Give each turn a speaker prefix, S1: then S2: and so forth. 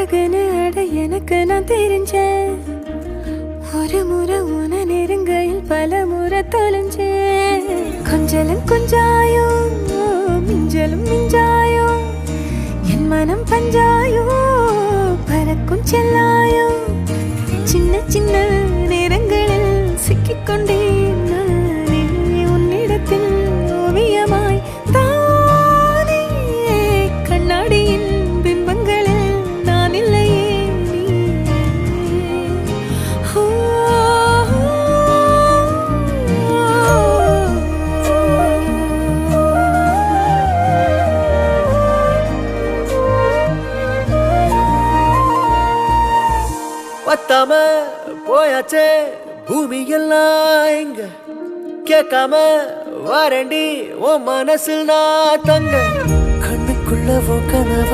S1: அழகுன்னு அட எனக்கு நான் தெரிஞ்சேன். ஒரு முறை உன நெருங்கையில் பல முறை தொலைஞ்சேன். கொஞ்சலும் கொஞ்சாயோ மிஞ்சலும் மிஞ்சாயோ என் மனம் பஞ்சாயோ பறக்கும் செல்லாயோ சின்ன சின்ன நேரங்களில் சிக்கிக்கொண்டேன் நானே உன்னிடத்தில் ஓவியமாய் தானே கண்ணாடியின் பிம்பங்களில் நான் இல்லையே நீ.
S2: பத்தாம போயாச்சே பூமி எல்லாம் இங்க கேட்காம வாரண்டி உன் மனசில் நான் தங்க கண்ணுக்குள்ள கனவ